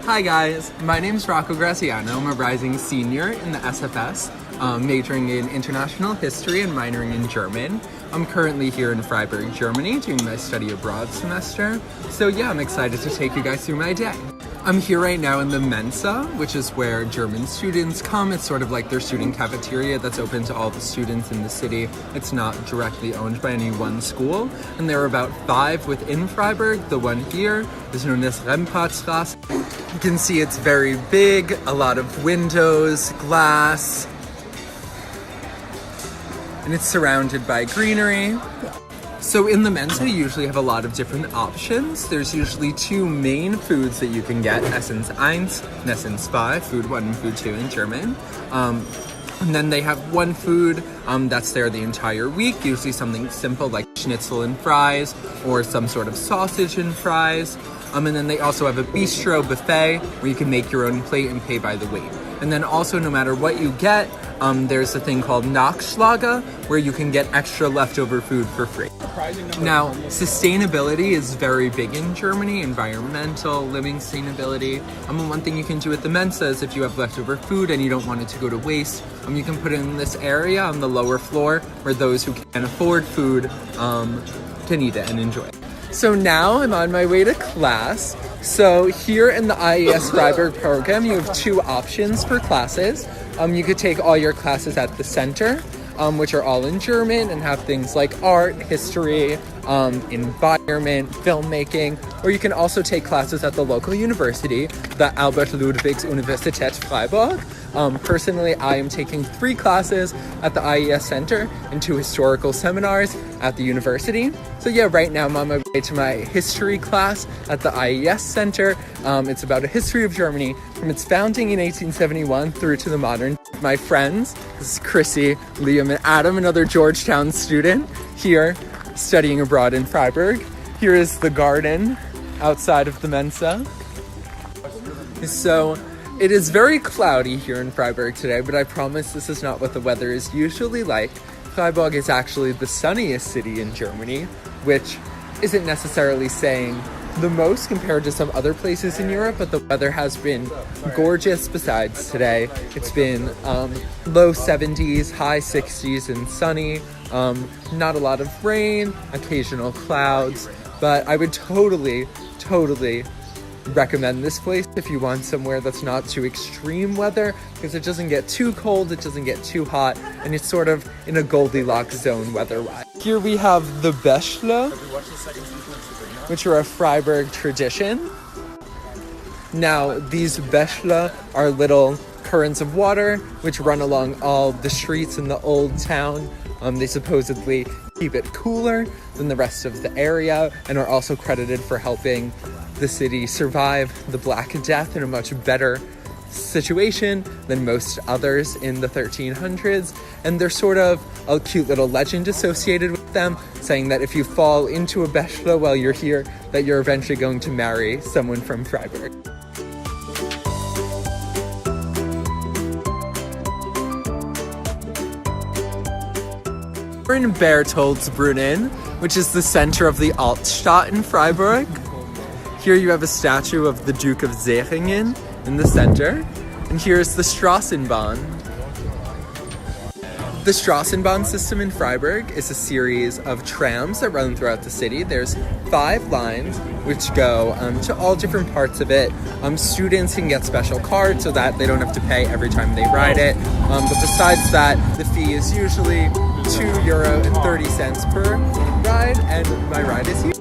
Hi guys, my name is Rocco. I'm a rising senior in the SFS, majoring in international history and minoring in German. I'm currently here in Freiburg, Germany, doing my study abroad semester. So yeah, I'm excited to take you guys through my day. I'm here right now in the Mensa, which is where German students come. It's sort of like their student cafeteria that's open to all the students in the city. It's not directly owned by any one school. And there are about 5 within Freiburg. The one here is known as Rempartstraße. You can see it's very big, a lot of windows, glass, and it's surrounded by greenery. So in the Mensa, you usually have a lot of different options. There's usually 2 main foods that you can get, Essence 1 and Essence 2, food 1 and food 2 in German. And then they have one food that's there the entire week, usually something simple like schnitzel and fries or some sort of sausage and fries. And then they also have a bistro buffet where you can make your own plate and pay by the weight. And then also, no matter what you get, there's a thing called Nachschläge where you can get extra leftover food for free. Now, sustainability is very big in Germany, environmental, living sustainability. One thing you can do at the Mensa is if you have leftover food and you don't want it to go to waste, you can put it in this area on the lower floor where those who can afford food can eat it and enjoy it. So now I'm on my way to class. So here in the IES Freiburg program, you have 2 options for classes. You could take all your classes at the center, which are all in German and have things like art, history, environment, filmmaking, or you can also take classes at the local university, the Albert Ludwigs Universität Freiburg. Personally, I am taking 3 classes at the IES Center and 2 historical seminars at the university. So yeah, right now I'm on my way to my history class at the IES Center. It's about a history of Germany from its founding in 1871 through to the modern. My friends, this is Chrissy, Liam, and Adam, another Georgetown student here studying abroad in Freiburg. Here is the garden outside of the Mensa. So it is very cloudy here in Freiburg today, but I promise this is not what the weather is usually like. Freiburg is actually the sunniest city in Germany, which isn't necessarily saying the most compared to some other places in Europe, but the weather has been gorgeous besides today. It's been low 70s, high 60s and sunny. Not a lot of rain, occasional clouds, but I would totally recommend this place if you want somewhere that's not too extreme weather, because it doesn't get too cold, it doesn't get too hot, and it's sort of in a Goldilocks zone weather-wise. Here we have the Bächle, which are a Freiburg tradition. Now, these Bächle are little currents of water which run along all the streets in the old town. They supposedly keep it cooler than the rest of the area and are also credited for helping the city survive the Black Death in a much better situation than most others in the 1300s. And there's sort of a cute little legend associated with them, saying that if you fall into a Bächle while you're here, that you're eventually going to marry someone from Freiburg. We're in Bertholdsbrunnen, which is the center of the Altstadt in Freiburg. Here you have a statue of the Duke of Zechingen in the center. And here's the Straßenbahn. The Straßenbahn system in Freiburg is a series of trams that run throughout the city. There's 5 lines which go to all different parts of it. Students can get special cards so that they don't have to pay every time they ride it. But besides that, the fee is usually €2.30 per ride, and my ride is here.